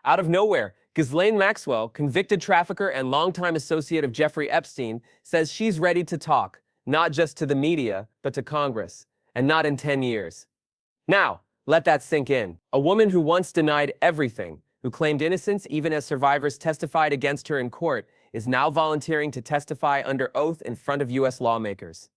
Out of nowhere, Ghislaine Maxwell, convicted trafficker and longtime associate of Jeffrey Epstein, says she's ready to talk, not just to the media, but to Congress, and not in 10 years. Now, let that sink in. A woman who once denied everything, who claimed innocence even as survivors testified against her in court, is now volunteering to testify under oath in front of U.S. lawmakers.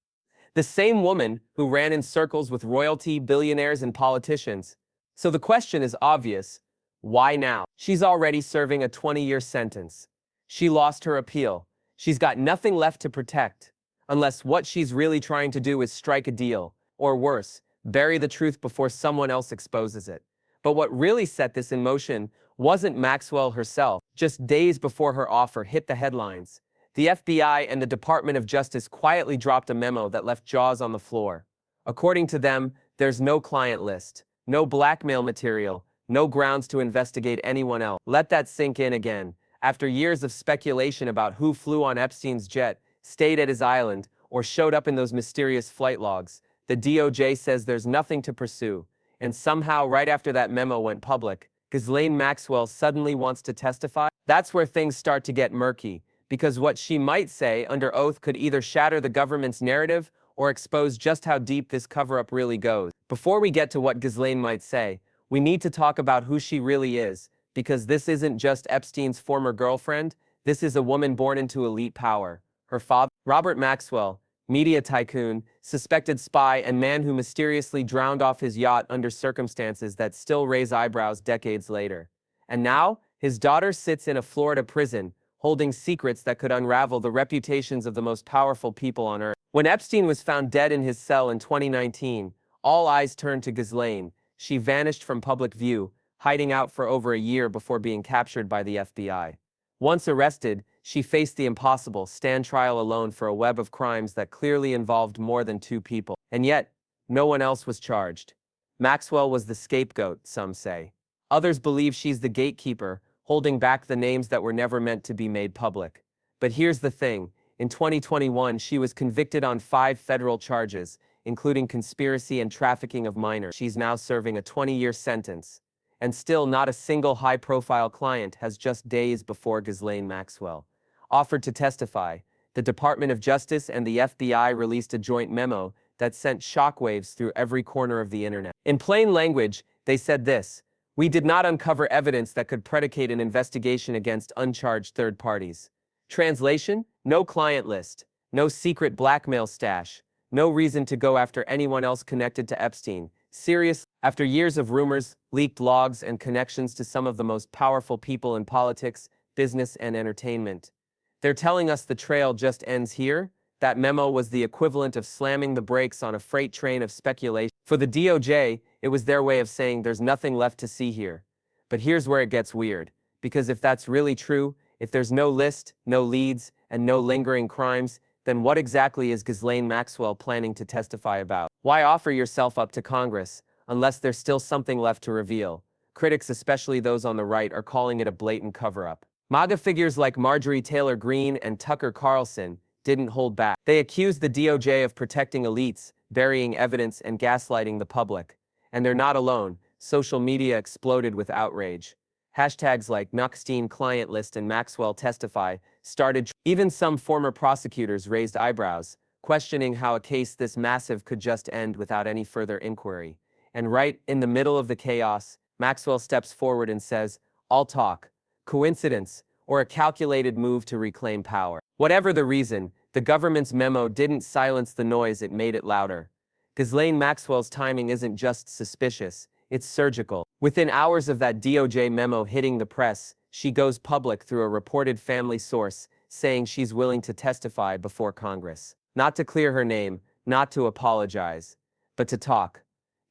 The same woman who ran in circles with royalty, billionaires, and politicians. So the question is obvious. Why now? She's already serving a 20-year sentence. She lost her appeal. She's got nothing left to protect, unless what she's really trying to do is strike a deal, or worse, bury the truth before someone else exposes it. But what really set this in motion wasn't Maxwell herself. Just days before her offer hit the headlines, the FBI and the Department of Justice quietly dropped a memo that left jaws on the floor. According to them, there's no client list, no blackmail material, no grounds to investigate anyone else. Let that sink in again. After years of speculation about who flew on Epstein's jet, stayed at his island, or showed up in those mysterious flight logs, the DOJ says there's nothing to pursue. And somehow, right after that memo went public, Ghislaine Maxwell suddenly wants to testify? That's where things start to get murky, because what she might say under oath could either shatter the government's narrative or expose just how deep this cover-up really goes. Before we get to what Ghislaine might say, we need to talk about who she really is, because this isn't just Epstein's former girlfriend, this is a woman born into elite power. Her father, Robert Maxwell, media tycoon, suspected spy, and man who mysteriously drowned off his yacht under circumstances that still raise eyebrows decades later. And now, his daughter sits in a Florida prison, holding secrets that could unravel the reputations of the most powerful people on earth. When Epstein was found dead in his cell in 2019, all eyes turned to Ghislaine. She vanished from public view, hiding out for over a year before being captured by the FBI. Once arrested, she faced the impossible, stand trial alone for a web of crimes that clearly involved more than two people. And yet, no one else was charged. Maxwell was the scapegoat, some say. Others believe she's the gatekeeper, holding back the names that were never meant to be made public. But here's the thing. In 2021, she was convicted on 5 federal charges, including conspiracy and trafficking of minors. She's now serving a 20-year sentence. And still not a single high-profile client has just days before Ghislaine Maxwell offered to testify. The Department of Justice and the FBI released a joint memo that sent shockwaves through every corner of the internet. In plain language, they said this: "We did not uncover evidence that could predicate an investigation against uncharged third parties." Translation: no client list, no secret blackmail stash, no reason to go after anyone else connected to Epstein. Serious. After years of rumors, leaked logs, and connections to some of the most powerful people in politics, business, and entertainment, they're telling us the trail just ends here? That memo was the equivalent of slamming the brakes on a freight train of speculation. For the DOJ, it was their way of saying there's nothing left to see here. But here's where it gets weird. Because if that's really true, if there's no list, no leads, and no lingering crimes, then what exactly is Ghislaine Maxwell planning to testify about? Why offer yourself up to Congress, unless there's still something left to reveal? Critics, especially those on the right, are calling it a blatant cover-up. MAGA figures like Marjorie Taylor Greene and Tucker Carlson didn't hold back. They accused the DOJ of protecting elites, burying evidence, and gaslighting the public. And they're not alone. Social media exploded with outrage. Hashtags like Epstein client list and Maxwell testify started. Even some former prosecutors raised eyebrows, questioning how a case this massive could just end without any further inquiry. And right in the middle of the chaos, Maxwell steps forward and says, "I'll talk." Coincidence, or a calculated move to reclaim power? Whatever the reason, the government's memo didn't silence the noise, it made it louder. Ghislaine Maxwell's timing isn't just suspicious, it's surgical. Within hours of that DOJ memo hitting the press, she goes public through a reported family source, saying she's willing to testify before Congress. Not to clear her name, not to apologize, but to talk.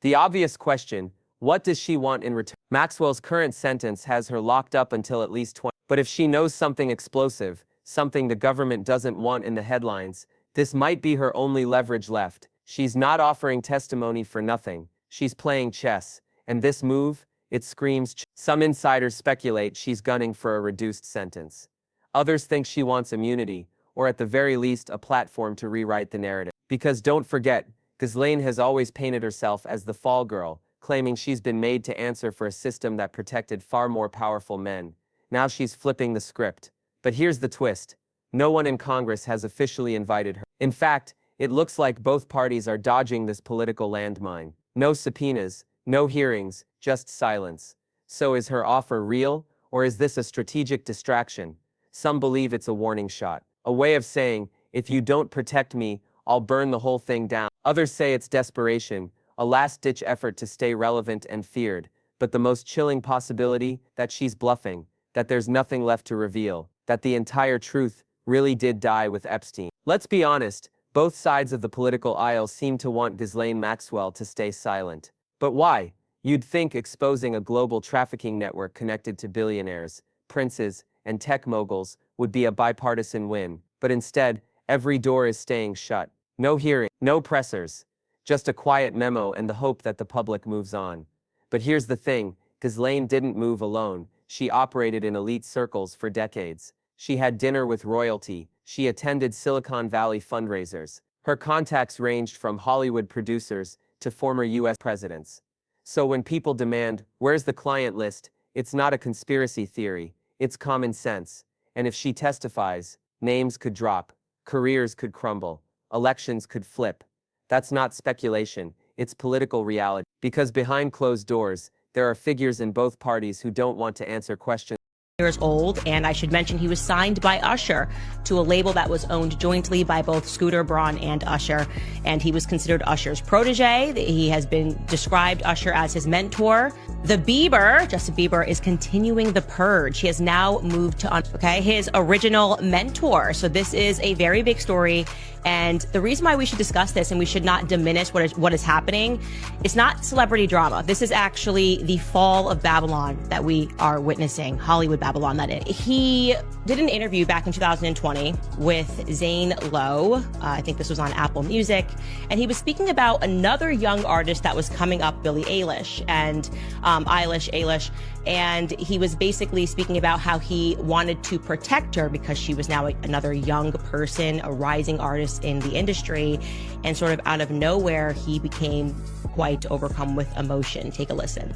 The obvious question: what does she want in return? Maxwell's current sentence has her locked up until at least 20. But if she knows something explosive, something the government doesn't want in the headlines, this might be her only leverage left. She's not offering testimony for nothing. She's playing chess. And this move, it screams. Some insiders speculate she's gunning for a reduced sentence. Others think she wants immunity, or at the very least a platform to rewrite the narrative. Because don't forget, Ghislaine has always painted herself as the fall girl, claiming she's been made to answer for a system that protected far more powerful men. Now she's flipping the script. But here's the twist. No one in Congress has officially invited her. In fact, it looks like both parties are dodging this political landmine. No subpoenas, no hearings, just silence. So is her offer real, or is this a strategic distraction? Some believe it's a warning shot, a way of saying, if you don't protect me, I'll burn the whole thing down. Others say it's desperation, a last-ditch effort to stay relevant and feared, but the most chilling possibility, that she's bluffing, that there's nothing left to reveal, that the entire truth really did die with Epstein. Let's be honest, both sides of the political aisle seem to want Ghislaine Maxwell to stay silent. But why? You'd think exposing a global trafficking network connected to billionaires, princes, and tech moguls would be a bipartisan win, but instead, every door is staying shut. No hearing, no pressers, just a quiet memo and the hope that the public moves on. But here's the thing, Ghislaine didn't move alone. She operated in elite circles for decades. She had dinner with royalty. She attended Silicon Valley fundraisers. Her contacts ranged from Hollywood producers to former US presidents. So when people demand, where's the client list, it's not a conspiracy theory, it's common sense. And if she testifies, names could drop, careers could crumble, elections could flip. That's not speculation, it's political reality. Because behind closed doors, there are figures in both parties who don't want to answer questions. Years old, and I should mention he was signed by Usher to a label that was owned jointly by both Scooter Braun and Usher, and he was considered Usher's protege. He has been described Usher as his mentor. The Bieber, Justin Bieber, is continuing the purge. He has now moved to his original mentor. So this is a very big story, and the reason why we should discuss this and we should not diminish what is happening, it's not celebrity drama. This is actually the fall of Babylon that we are witnessing, Hollywood Babylon, that is. He did an interview back in 2020 with Zane Lowe. I think this was on Apple Music. And he was speaking about another young artist that was coming up, Billie Eilish, and Eilish. And he was basically speaking about how he wanted to protect her because she was now another young person, a rising artist in the industry. And sort of out of nowhere, he became quite overcome with emotion. Take a listen.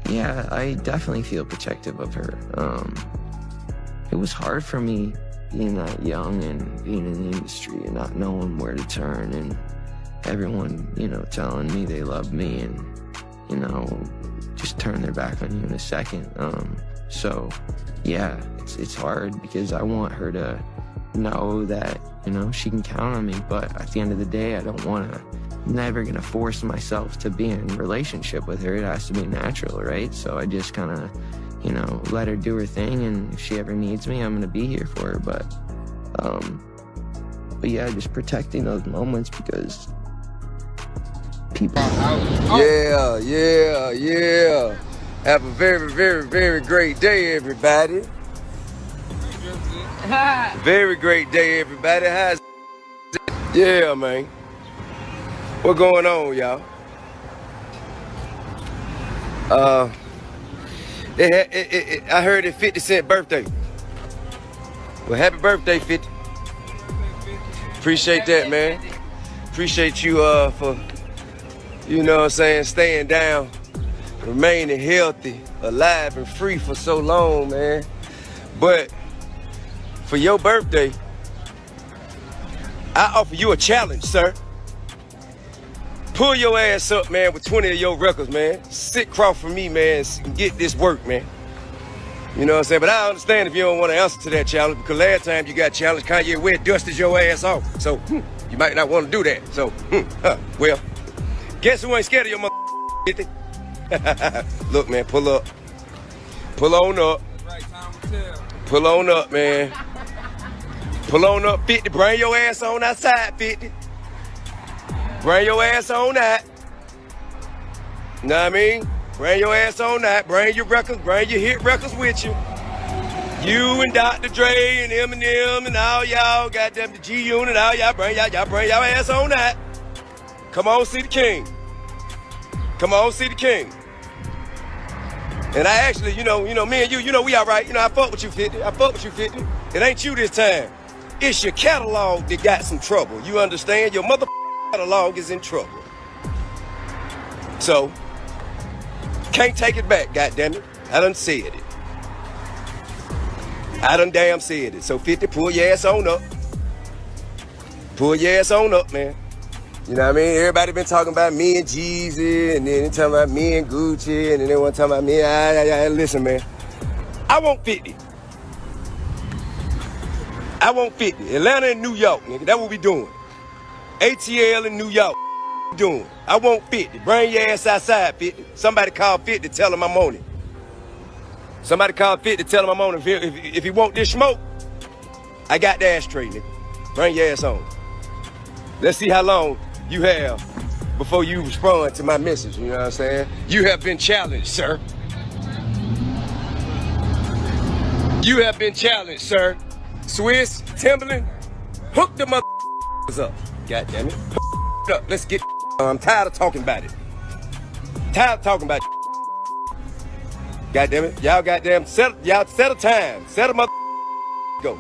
Yeah, I definitely feel protective of her. It was hard for me being that young and being in the industry and not knowing where to turn, and everyone, telling me they love me and, just turn their back on you in a second. So yeah, it's hard because I want her to know that, she can count on me, but at the end of the day, I'm never gonna force myself to be in a relationship with her. It has to be natural, right? So I just kind of, let her do her thing, and if she ever needs me, I'm gonna be here for her. But yeah, just protecting those moments because people. Yeah. Have a very, very, very great day, everybody. Very great day, everybody. How's yeah, man. What going on, y'all? I heard it's 50 Cent birthday. Well, happy birthday, 50. Appreciate that, man. Appreciate you for, staying down, remaining healthy, alive, and free for so long, man. But for your birthday, I offer you a challenge, sir. Pull your ass up, man, with 20 of your records, man. Sit across from me, man, and get this work, man. You know what I'm saying? But I understand if you don't want to answer to that challenge, because last time you got challenged, Kanye West dusted your ass off. So, you might not want to do that. So, well, guess who ain't scared of your mother 50? Look, man, pull up. Pull on up. Pull on up, man. Pull on up, 50. Bring your ass on outside, 50. Bring your ass on out. Know what I mean? Bring your ass on out. Bring your records, bring your hit records with you. You and Dr. Dre and Eminem and all y'all, goddamn the G-Unit, all y'all bring y'all ass on out. Come on, see the king. Come on, see the king. And I actually, me and you, we all right. I fuck with you, 50. I fuck with you, 50. It ain't you this time. It's your catalog that got some trouble. You understand? Your mother catalog is in trouble. So, Can't take it back, goddammit. I done said it. I done damn said it. So 50, pull your ass on up. Pull your ass on up, man. You know what I mean? Everybody been talking about me and Jeezy, and then they talking about me and Gucci, and then they want to talk about me. Listen, man. I want 50. I want 50. Atlanta and New York, nigga. That's what we doing. ATL in New York. Doing. I want 50. Bring your ass outside, 50. Somebody call 50, tell him I'm on it. Somebody call 50, tell him I'm on it. If he want this smoke, I got the ashtray, nigga. Bring your ass on. Let's see how long you have before you respond to my message, you know what I'm saying? You have been challenged, sir. You have been challenged, sir. Swiss, Timberland, hook the motherfuckers up. God damn it. Up. Let's get I'm tired of talking about it. Tired of talking about it. God damn it. Y'all goddamn y'all set a time. Set a mother go.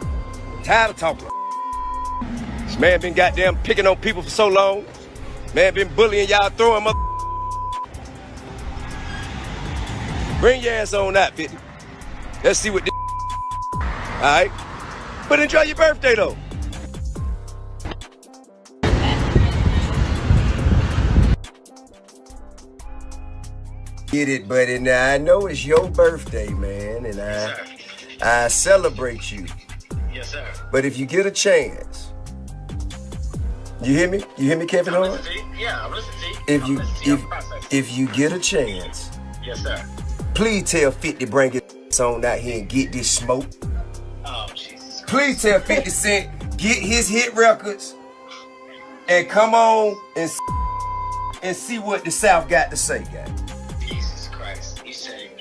Tired of talking. This man been goddamn picking on people for so long. Man been bullying y'all, throwing mother. Bring your ass on out, 50. Let's see what this alright? But enjoy your birthday though. Get it, buddy. Now I know it's your birthday, man, and I celebrate you. Yes, sir. But if you get a chance, you hear me? You hear me, Kevin Hart? Yeah, I'm listening to you. If you get a chance, yes, sir. Please tell 50 bring his on out here and get this smoke. Oh, Jesus. Please tell 50 Cent get his hit records and come on and see what the South got to say, guys. Jesus Christ. You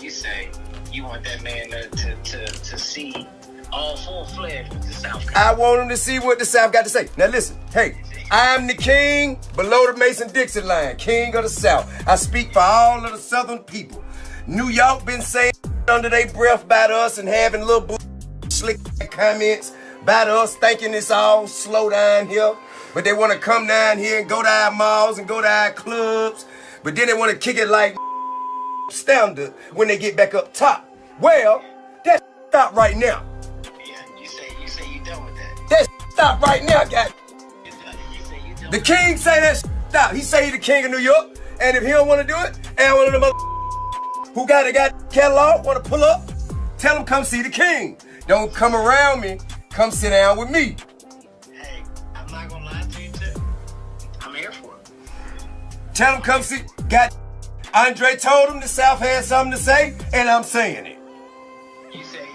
say you want that man to see all full-fledged what the South got. I want him to see what the South got to say. Now listen, hey, I'm the king below the Mason-Dixon line, king of the South. I speak for all of the Southern people. New York been saying under their breath about us and having little slick comments about us, thinking it's all slow down here. But they want to come down here and go to our malls and go to our clubs. But then they want to kick it like standard when they get back up top. Well, that stop right now. Yeah, you say you done with that. That stop right now, guys. You say you done The with king say that stop. He say he the king of New York. And if he don't want to do it, and one of them who got catalog want to pull up, tell him come see the king. Don't come around me. Come sit down with me. Hey, I'm not gonna lie to you too. I'm here for it. Tell him come see. Andre told him the South had something to say, and I'm saying it. You saying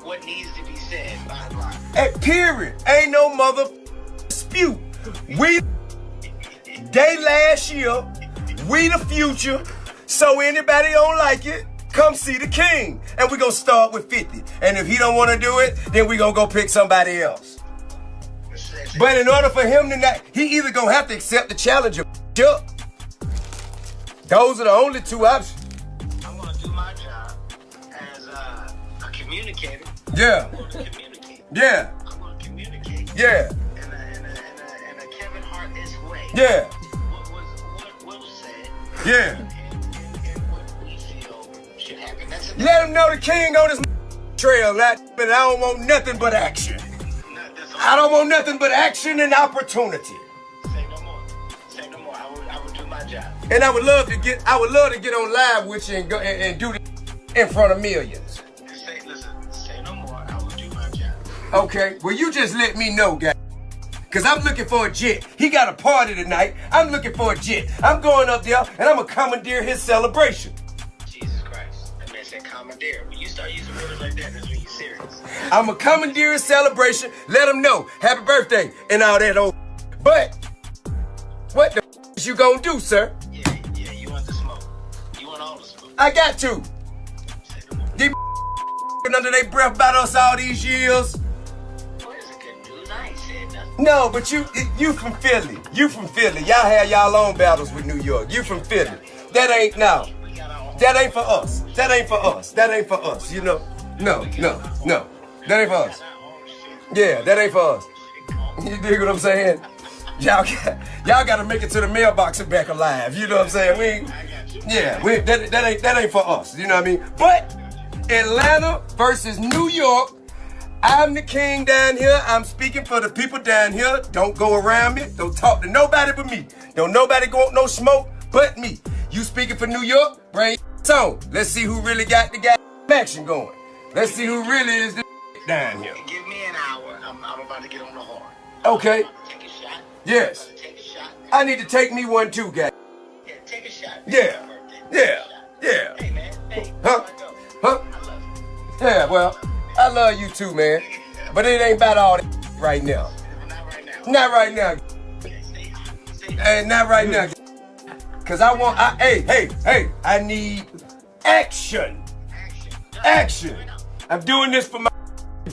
what needs to be said by line. At period. Ain't no mother dispute. They last year, we the future. So anybody don't like it, come see the king. And we gonna start with 50. And if he don't wanna do it, then we gonna go pick somebody else. But in order for him to not, he either gonna have to accept the challenge or up. Those are the only two options. I'm gonna do my job as a communicator. Yeah. I'm gonna communicate. Yeah. I'm gonna communicate. Yeah. In a Kevin Hart-esque way. Yeah. What was said. Yeah. And what we feel should happen. That's it. Let him know the king on his trail. But I don't want nothing but action. I don't want nothing but action and opportunity. Say no more. Say no more. I would do my job. And I would love to get on live with you and go and do it in front of millions. Say no more. I will do my job. Okay. Well, you just let me know, guys. Cause I'm looking for a jet. He got a party tonight. I'm looking for a jet. I'm going up there and I'm gonna commandeer his celebration. Jesus Christ. That man said commandeer. When you start using words like that, that's when you're serious. I'm a commandeer his celebration. Let him know. Happy birthday and all that old. But what the is you gonna do, sir? Yeah, you want the smoke. You want all the smoke. I got to. Say no more. These under their breath about us all these years. What is it good news? I ain't said nothing. No, but you from Philly. You from Philly. Y'all have y'all own battles with New York. You from Philly. That ain't no. We got our own. That ain't for us. That ain't for us. That ain't for us. You know? No. That ain't for us. Yeah, that ain't for us. You dig what I'm saying? Y'all gotta make it to the mailbox and back alive. You know what I'm saying? That ain't for us. You know what I mean? But Atlanta versus New York. I'm the king down here. I'm speaking for the people down here. Don't go around me. Don't talk to nobody but me. Don't nobody go no smoke but me. You speaking for New York? Bring it on. Let's see who really got the action going. Let's see who really is the down here. Give me an hour. I'm about to get on the horn. Okay. Take a shot. Yes. Take a shot. I need to take me one too, guys. Yeah, take a shot. Yeah. Yeah. Yeah. Hey, man. Hey. Huh? Huh? I love you. Yeah, well, I love you too, man. But it ain't about all that right now. Not right now. Not right now. Okay, stay. Hey, not right now. Cause I need action. Action. I'm doing this for my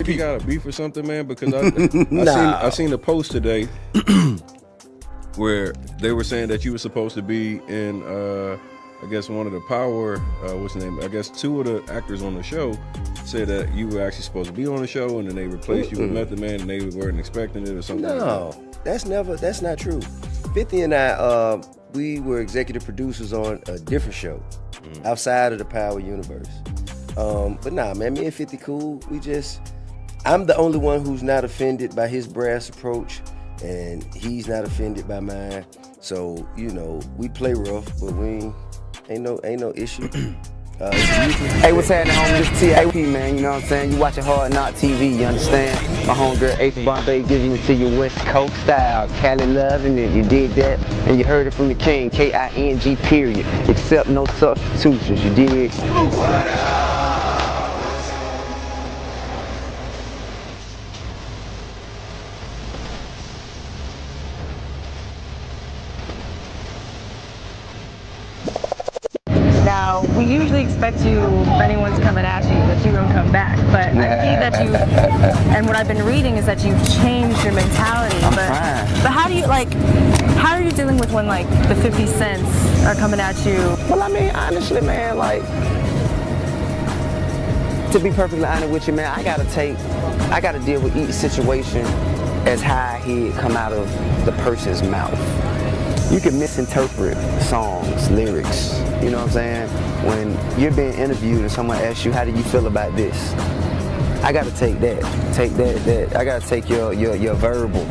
You got a beef or something, man? Because I seen a post today where they were saying that you were supposed to be in I guess one of the Power, what's the name? I guess two of the actors on the show said that you were actually supposed to be on the show, and then they replaced you with Method Man, and they weren't expecting it or something. No, that's not true. 50 and I, we were executive producers on a different show outside of the Power universe. But nah, man, me and 50 cool. I'm the only one who's not offended by his brass approach, and he's not offended by mine. So, you know, we play rough, but we ain't no issue. Hey, what's happening, homie? This TAP, man, you know what I'm saying? You watching Hard Knock TV, you understand? My homegirl Ace Bombay giving it to your West Coast style. Cali loving it, you did that, and you heard it from the king, K-I-N-G, period. Except no substitutions, you dig? Now, we usually expect you, if anyone's coming at you, that you're going to come back. But I see that you, and what I've been reading is that you've changed your mentality. But how are you dealing with when, like, the 50 cents are coming at you? Well, I mean, honestly, man, like, to be perfectly honest with you, man, I gotta deal with each situation as how I hear it come out of the person's mouth. You can misinterpret songs, lyrics, you know what I'm saying? When you're being interviewed and someone asks you, how do you feel about this? I gotta take that. I gotta take your verbal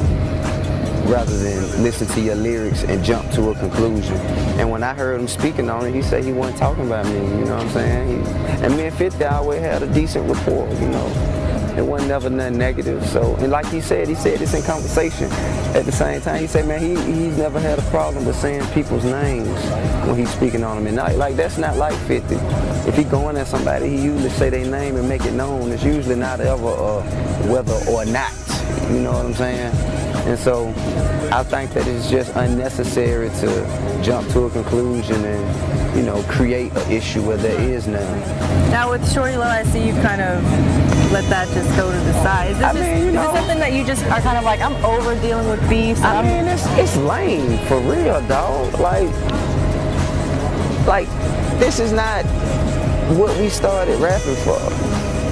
rather than listen to your lyrics and jump to a conclusion. And when I heard him speaking on it, he said he wasn't talking about me, you know what I'm saying? And me and 50 always had a decent rapport, you know? It wasn't never nothing negative. So, and like he said this in conversation. At the same time, he said, man, he's never had a problem with saying people's names when he's speaking on them. And like that's not like 50. If he going at somebody, he usually say their name and make it known. It's usually not ever whether or not. You know what I'm saying? And so I think that it's just unnecessary to jump to a conclusion and, you know, create an issue where there is none. Now with Shorty Low, I see you've kind of let that just go to the side. Is this something that you just are kind of like, I'm over dealing with beef? I mean, it's lame, for real, dog. Like, this is not what we started rapping for.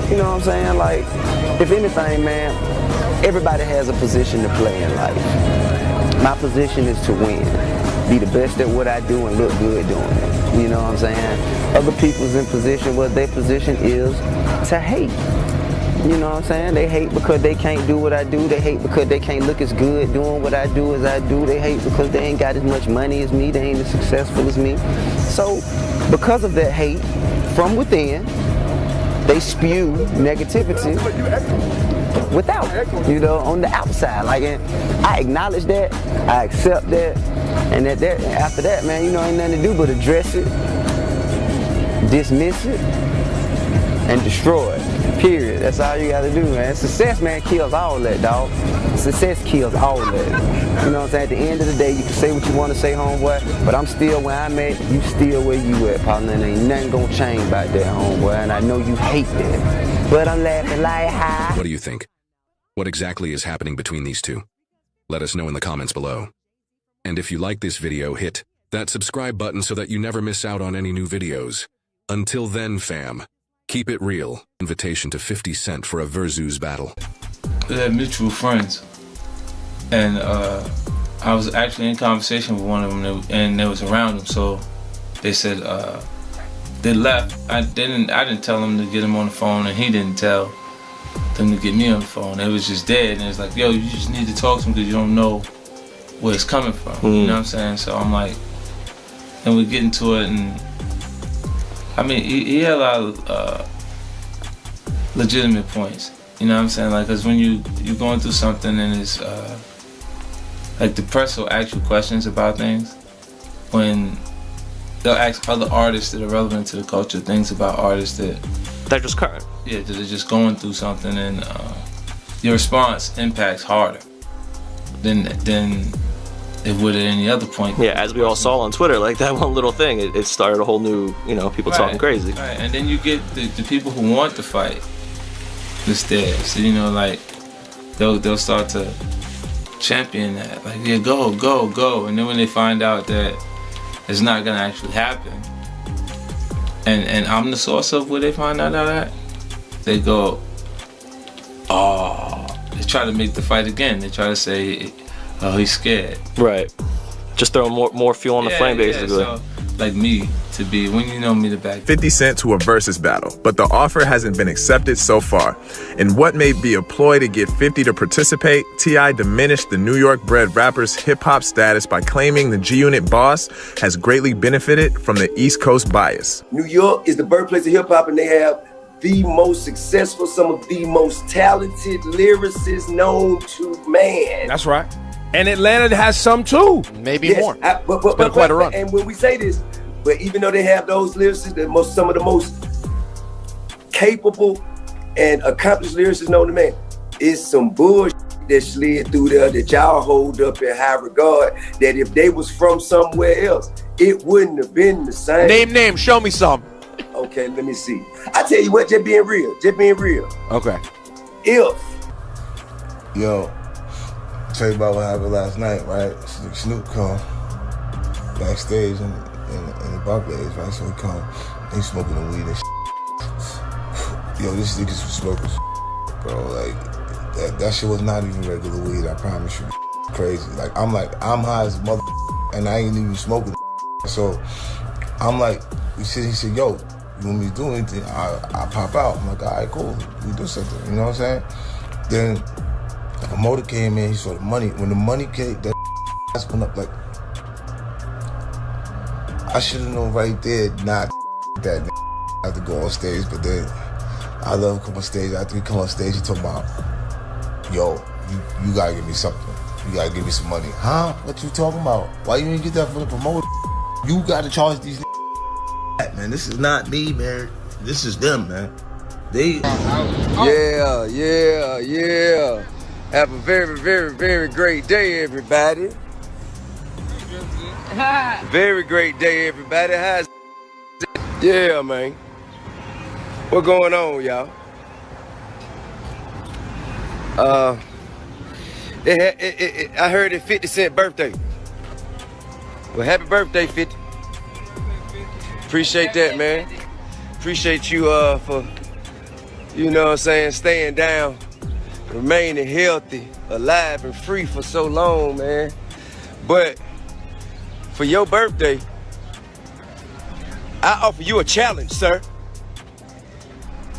You know what I'm saying? Like, if anything, man, everybody has a position to play in life. My position is to win. Be the best at what I do and look good doing it. You know what I'm saying? Other people's in position where their position is to hate. You know what I'm saying? They hate because they can't do what I do. They hate because they can't look as good doing what I do as I do. They hate because they ain't got as much money as me. They ain't as successful as me. So because of that hate from within, they spew negativity without, you know, on the outside. Like, and I acknowledge that, I accept that, and after that, man, you know, ain't nothing to do but address it, dismiss it, and destroy it. Period. That's all you gotta do, man. Success, man, kills all that, dog. Success kills all that. You know what I'm saying? At the end of the day, you can say what you want to say, homeboy, but I'm still where I'm at, you still where you at, partner, and ain't nothing gonna change about that, homeboy, and I know you hate that. But I'm laughing like high. What do you think? What exactly is happening between these two? Let us know in the comments below. And if you like this video, hit that subscribe button so that you never miss out on any new videos. Until then, fam, keep it real. Invitation to 50 Cent for a versus battle. They're mutual friends, and I was actually in conversation with one of them, and they was around him. So they said they left. I didn't tell them to get him on the phone, and he didn't tell them to get me on the phone. It was just dead, and it's like, yo, you just need to talk to him because you don't know where it's coming from. You know what I'm saying? So I'm like, and we get into it, and I mean, he had a lot of legitimate points. You know what I'm saying? Like, cause when you're going through something and it's like the press will ask you questions about things, when they'll ask other artists that are relevant to the culture things about artists that they're just current. Yeah, that are just going through something, and your response impacts harder than it would at any other point. Yeah, as we all saw on Twitter, like that one little thing, it started a whole new, you know, people talking crazy. Right, and then you get the people who want to fight that's there. So, you know, like they'll start to champion that. Like, yeah, go. And then when they find out that it's not gonna actually happen, and I'm the source of where they find out at, they go, oh, they try to make the fight again. They try to say, oh, he's scared. Right. Just throw more fuel on the flame, basically. So, like me, to be, when you know me to back. 50 Cent to a versus battle, but the offer hasn't been accepted so far. In what may be a ploy to get 50 to participate, T.I. diminished the New York-bred rapper's hip-hop status by claiming the G-Unit boss has greatly benefited from the East Coast bias. New York is the birthplace of hip-hop, and they have the most successful, some of the most talented lyricists known to man. That's right. And Atlanta has some too. Maybe more. It's been quite a run. And when we say this, but even though they have those lyricists, some of the most capable and accomplished lyricists known to man, it's some bullshit that slid through there that y'all hold up in high regard, that if they was from somewhere else, it wouldn't have been the same. Name, show me some. Okay, let me see. I tell you what, just being real. Okay. If. Yo, tell you about what happened last night, right? Snoop come backstage in the Barclays, right? So he come, he smoking the weed and shit. Yo, this niggas was smoking bro. Like, that shit was not even regular weed, I promise you. Crazy. I'm high as a mother, and I ain't even smoking. So I'm like, he said, yo, you want me to do anything? I pop out. I'm like, all right, cool. We do something. You know what I'm saying? Then the promoter came in. He saw the money. When the money came, that ass went up like. I should have known right there not that I have to go on stage. But then I love him come on stage. After he come on stage, he talking about, yo, you gotta give me something. You gotta give me some money. Huh? What you talking about? Why you didn't get that from the promoter? You gotta charge these. Man, this is not me, man. This is them, man. They. Yeah. Have a very, very, very great day, everybody. Very great day, everybody. How's yeah, man. What going on, y'all? I heard it's 50 Cent birthday. Well, happy birthday, 50. Appreciate that, man. Appreciate you for, you know what I'm saying, staying down, remaining healthy, alive, and free for so long, man. But for your birthday, I offer you a challenge, sir.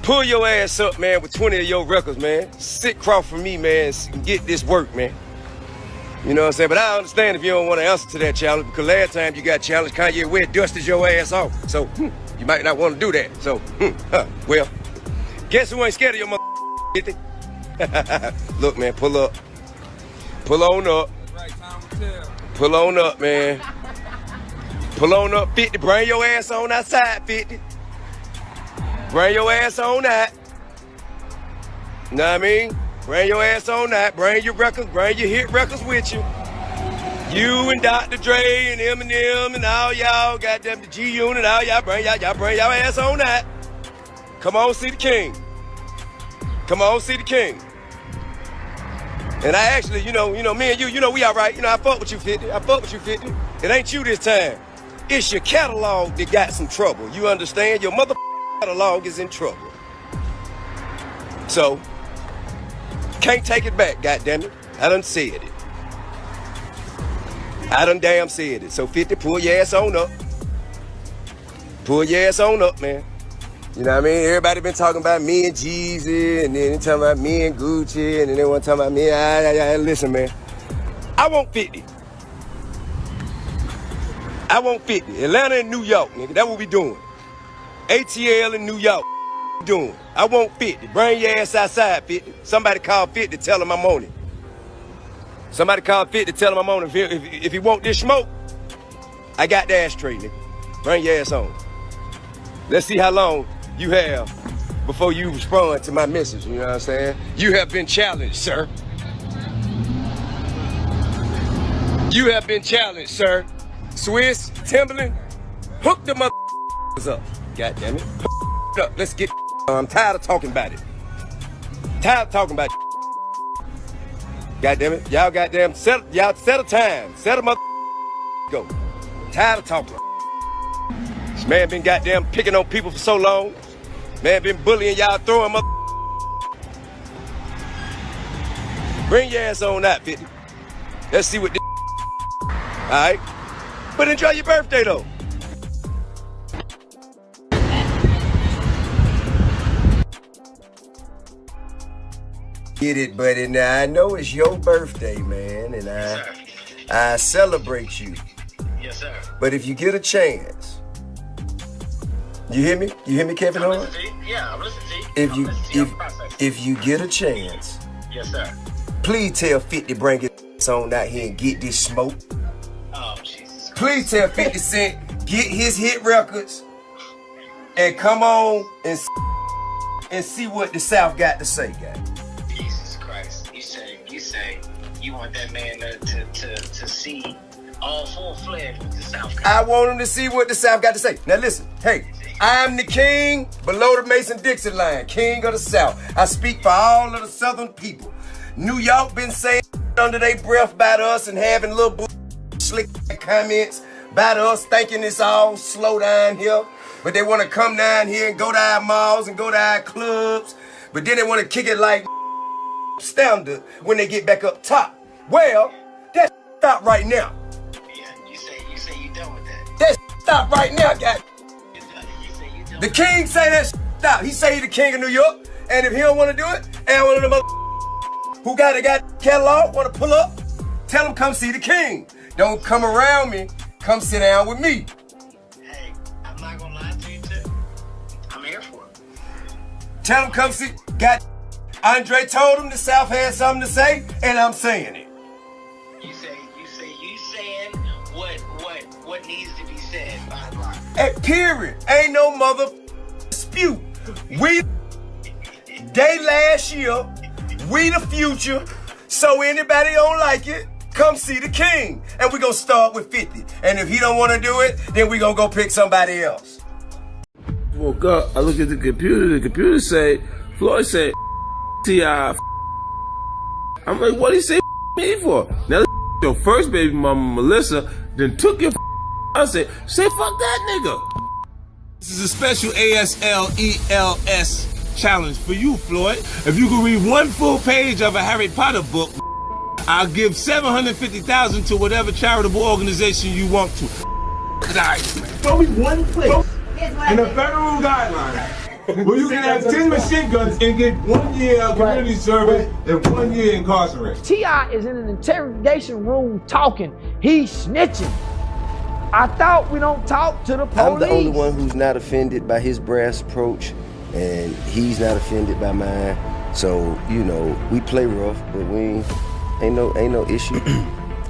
Pull your ass up, man, with 20 of your records, man. Sit across from me, man, and get this work, man. You know what I'm saying? But I understand if you don't want to answer to that challenge, because last time you got challenged, Kanye West dusted your ass off. So, you might not want to do that. So, well, guess who ain't scared of your mother 50? Look, man, pull up. Pull on up. Pull on up, man. Pull on up, 50. Bring your ass on outside, 50. Bring your ass on out. Know what I mean? Bring your ass on out. Bring your records, bring your hit records with you. You and Dr. Dre and Eminem and all y'all, goddamn the G-Unit, all y'all bring y'all ass on out. Come on, see the king. Come on, see the king. And I actually, you know, me and you know, we all right. You know, I fuck with you, 50. I fuck with you, 50. It ain't you this time. It's your catalog that got some trouble. You understand? Your mother catalog is in trouble. So, can't take it back, goddammit. I done said it. I done damn said it. So 50, pull your ass on up. Pull your ass on up, man. You know what I mean? Everybody been talking about me and Jeezy, and then they talking about me and Gucci, and then they want to talk about me. Listen, man. I want 50. I want 50. Atlanta and New York, nigga. That's what we doing. ATL in New York. Doing. I want 50. Bring your ass outside, 50. Somebody call 50, tell him I'm on it. Somebody call 50, tell him I'm on it. If he want this smoke, I got the ashtray, nigga. Bring your ass on. Let's see how long you have before you respond to my message, you know what I'm saying? You have been challenged, sir. You have been challenged, sir. Swiss, Timberland, hook the motherfuckers up. God damn it. Hook it up. Let's get I'm tired of talking about it. Tired of talking about it. God damn it. Y'all goddamn set a time. Set a mother go. Tired of talking. This man been goddamn picking on people for so long. Man been bullying y'all, throwing mother. Bring your ass on out, 50. Let's see what this alright? But enjoy your birthday though. Get it, buddy. Now I know it's your birthday, man, and I celebrate you. Yes, sir. But if you get a chance, you hear me? You hear me, Kevin Hart? Yeah, I'm listening to you. If you get a chance, yes, sir. Please tell 50 bring his on out here and get this smoke. Oh, Jesus. Please tell 50 Cent get his hit records and come on and see what the South got to say, guys. Jesus Christ. You say you want that man to see all full-fledged with the South. I want him to see what the South got to say. Now listen, hey, I'm the king below the Mason-Dixon line, king of the South. I speak for all of the Southern people. New York been saying under their breath about us and having little slick comments about us, thinking it's all slow down here. But they want to come down here and go to our malls and go to our clubs. But then they want to kick it like standard when they get back up top. Well, that stop right now. Yeah, you say you done with that. That stop right now, guys. The king say that stop. He say he the king of New York. And if he don't want to do it, and one of them who got catalog, want to pull up, tell him come see the king. Don't come around me. Come sit down with me. Hey, I'm not gonna lie to you, too. I'm here for it. Tell him come see. Andre told him the South had something to say, and I'm saying it. You saying what needs to be said by the line. Hey, period. Ain't no mother dispute. We day last year. We the future. So anybody don't like it, come see the king. And we gonna start with 50. And if he don't want to do it, then we gonna go pick somebody else. Woke up, I look at the computer say, Floyd said, T.I. I'm like, what did he say me for? Now your first baby mama, Melissa, then took your I said, say fuck that nigga. This is a special ASLELS challenge for you, Floyd. If you can read one full page of a Harry Potter book, I'll give $750,000 to whatever charitable organization you want to. Show me one place in the federal guidelines where you can have 10 machine guns and get 1 year of community service and 1 year incarcerated. T.I. is in an interrogation room talking. He's snitching. I thought we don't talk to the police. I'm the only one who's not offended by his brass approach, and he's not offended by mine. So, you know, we play rough, but we ain't no issue.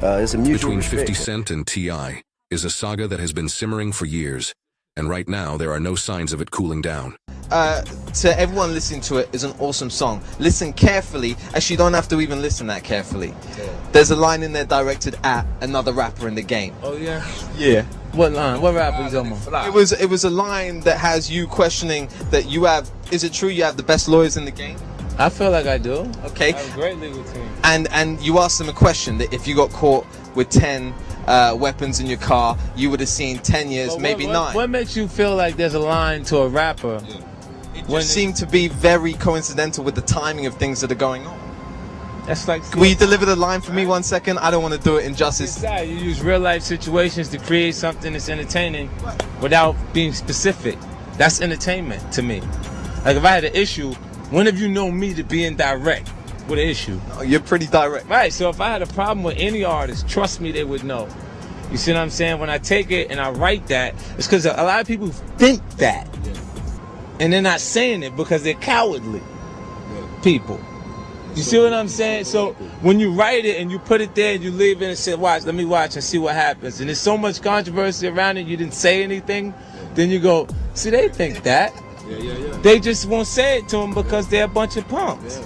It's a mutual Between respect. 50 Cent and T.I. is a saga that has been simmering for years, and right now there are no signs of it cooling down. To everyone listening to it, is an awesome song. Listen carefully. Actually, you don't have to even listen that carefully. Yeah. There's a line in there directed at another rapper in the game. Oh yeah? Yeah. What line? What rapper is on? It was a line that has you questioning that you have. Is it true you have the best lawyers in the game? I feel like I do. Okay. I have a great legal team. And you asked them a question that if you got caught with 10 weapons in your car, you would have seen 10 years, Well, maybe 9. What makes you feel like there's a line to a rapper? It just seemed to be very coincidental with the timing of things that are going on. That's like. Will you deliver the line for me 1 second? I don't want to do it injustice. You use real life situations to create something that's entertaining without being specific. That's entertainment to me. Like if I had an issue, when have you known me to be indirect with an issue? Oh, you're pretty direct. Right, so if I had a problem with any artist, trust me, they would know. You see what I'm saying? When I take it and I write that, it's because a lot of people think that. And they're not saying it because they're cowardly people. You see what I'm saying? So when you write it and you put it there and you leave it and say, watch, let me watch and see what happens. And there's so much controversy around it, you didn't say anything. Then you go, see, they think that. They just won't say it to them because they're a bunch of punks.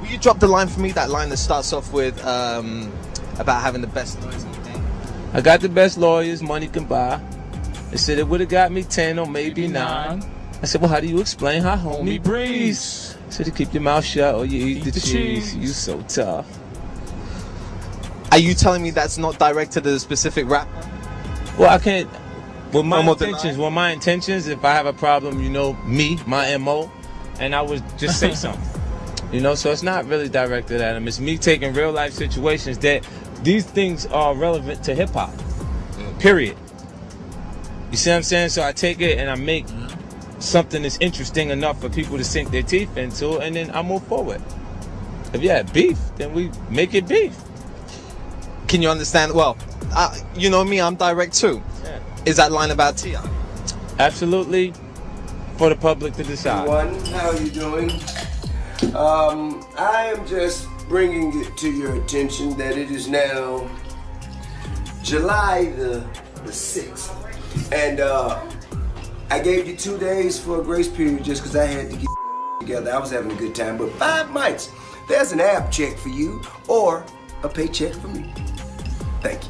Will you drop the line for me? That line that starts off with about having the best lawyers in the game. I got the best lawyers money can buy. They said it would have got me 10 or maybe 9. I said, well, how do you explain how homie breathes? I said, you keep your mouth shut or you eat the cheese. You so tough. Are you telling me that's not directed at a specific rapper? Well, I can't. Well, my intentions, if I have a problem, you know, me, my MO, and I would just say something. You know, so it's not really directed at him. It's me taking real life situations that these things are relevant to hip hop. Period. You see what I'm saying? So I take it and I make something that's interesting enough for people to sink their teeth into, and then I move forward. If you have beef, then we make it beef. Can you understand? Well, you know me, I'm direct too. Yeah. Is that line about T.I.? Absolutely, for the public to decide. Everyone, how are you doing? I am just bringing it to your attention that it is now July the 6th. And I gave you 2 days for a grace period just because I had to get together. I was having a good time, but 5 nights. There's an ab check for you or a paycheck for me. Thank you.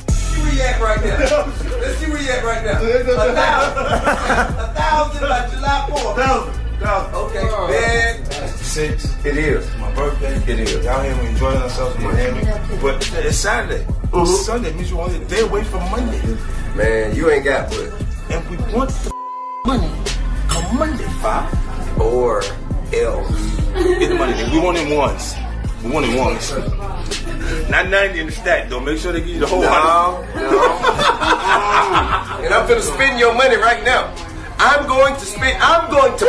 Let's see where you at right now. Let's see where you at right now. 1,000 by July 4th. 1,000. Okay, man. That's the 6th. It is. It's my birthday. It is. Y'all here, we enjoying ourselves in Miami. But it's Saturday. Sunday means you're only a day away from Monday. Man, you ain't got but. And we want the money come Monday, 5. Or else. Get the money. We want it once. We want it once. Not 90 in the stack, though. Make sure they give you the whole 100. And I'm gonna spend your money right now. I'm going to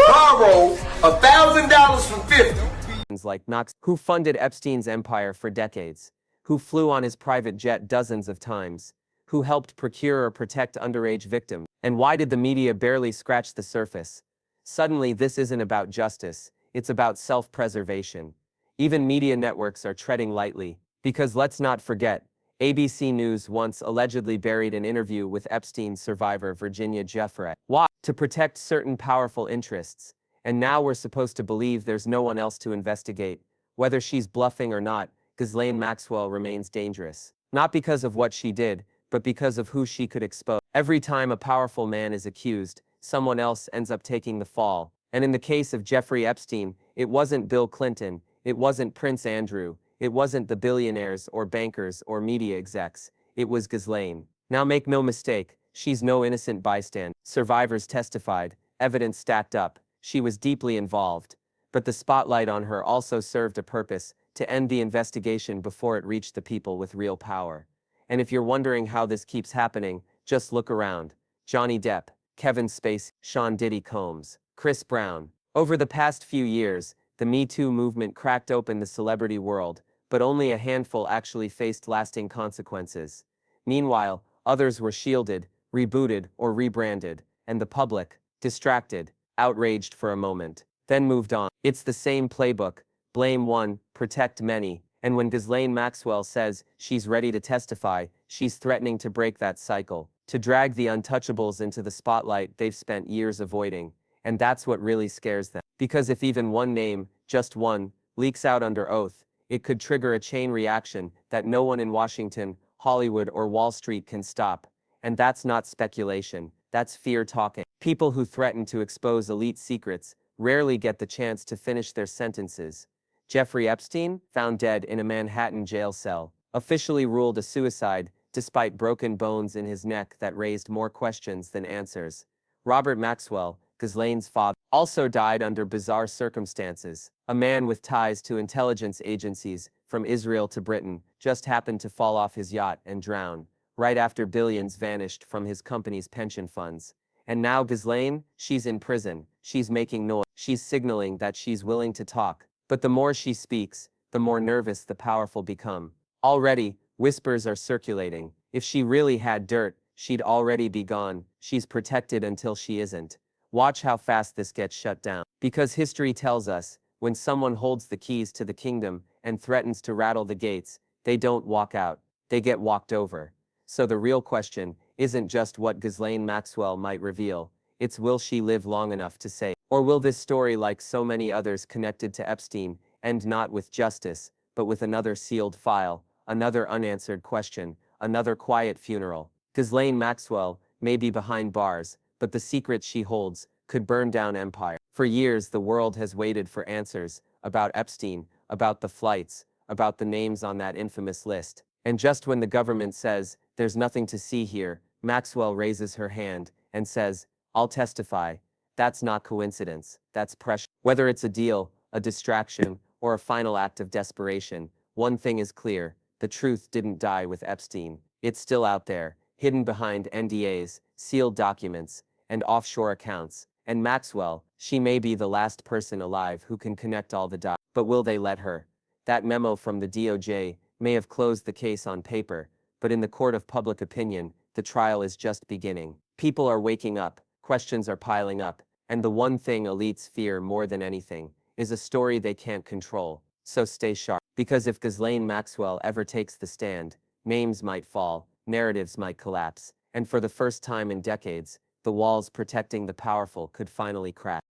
borrow $1,000 from 50. Like Knox, who funded Epstein's empire for decades, who flew on his private jet dozens of times, who helped procure or protect underage victims. And why did the media barely scratch the surface? Suddenly, this isn't about justice, it's about self-preservation. Even media networks are treading lightly, because let's not forget, ABC News once allegedly buried an interview with Epstein's survivor Virginia Giuffre. Why? To protect certain powerful interests. And now we're supposed to believe there's no one else to investigate. Whether she's bluffing or not, Ghislaine Maxwell remains dangerous. Not because of what she did, but because of who she could expose. Every time a powerful man is accused, someone else ends up taking the fall. And in the case of Jeffrey Epstein, it wasn't Bill Clinton, it wasn't Prince Andrew, it wasn't the billionaires or bankers or media execs, it was Ghislaine. Now make no mistake, she's no innocent bystander. Survivors testified, evidence stacked up, she was deeply involved. But the spotlight on her also served a purpose, to end the investigation before it reached the people with real power. And if you're wondering how this keeps happening, just look around. Johnny Depp, Kevin Spacey, Sean Diddy Combs, Chris Brown. Over the past few years, the Me Too movement cracked open the celebrity world, but only a handful actually faced lasting consequences. Meanwhile, others were shielded, rebooted, or rebranded, and the public, distracted, outraged for a moment, then moved on. It's the same playbook: blame one, protect many, and when Ghislaine Maxwell says she's ready to testify, she's threatening to break that cycle, to drag the untouchables into the spotlight they've spent years avoiding. And that's what really scares them. Because if even one name, just one, leaks out under oath, it could trigger a chain reaction that no one in Washington, Hollywood, or Wall Street can stop. And that's not speculation, that's fear talking. People who threaten to expose elite secrets rarely get the chance to finish their sentences. Jeffrey Epstein, found dead in a Manhattan jail cell, officially ruled a suicide despite broken bones in his neck that raised more questions than answers. Robert Maxwell, Ghislaine's father, also died under bizarre circumstances. A man with ties to intelligence agencies, from Israel to Britain, just happened to fall off his yacht and drown, right after billions vanished from his company's pension funds. And now Ghislaine, she's in prison, she's making noise, she's signaling that she's willing to talk. But the more she speaks, the more nervous the powerful become. Already, whispers are circulating. If she really had dirt, she'd already be gone. She's protected until she isn't. Watch how fast this gets shut down. Because history tells us, when someone holds the keys to the kingdom and threatens to rattle the gates, they don't walk out, they get walked over. So the real question isn't just what Ghislaine Maxwell might reveal, it's will she live long enough to say, or will this story, like so many others connected to Epstein, end not with justice, but with another sealed file, another unanswered question, another quiet funeral. Ghislaine Maxwell may be behind bars, but the secrets she holds could burn down empire. For years, the world has waited for answers about Epstein, about the flights, about the names on that infamous list. And just when the government says, there's nothing to see here, Maxwell raises her hand and says, I'll testify. That's not coincidence, that's pressure. Whether it's a deal, a distraction, or a final act of desperation, one thing is clear, the truth didn't die with Epstein. It's still out there, hidden behind NDAs, sealed documents, and offshore accounts. And Maxwell, she may be the last person alive who can connect all the dots. But will they let her? That memo from the DOJ may have closed the case on paper, but in the court of public opinion, the trial is just beginning. People are waking up, questions are piling up, and the one thing elites fear more than anything is a story they can't control. So stay sharp. Because if Ghislaine Maxwell ever takes the stand, names might fall, narratives might collapse, and for the first time in decades, the walls protecting the powerful could finally crack.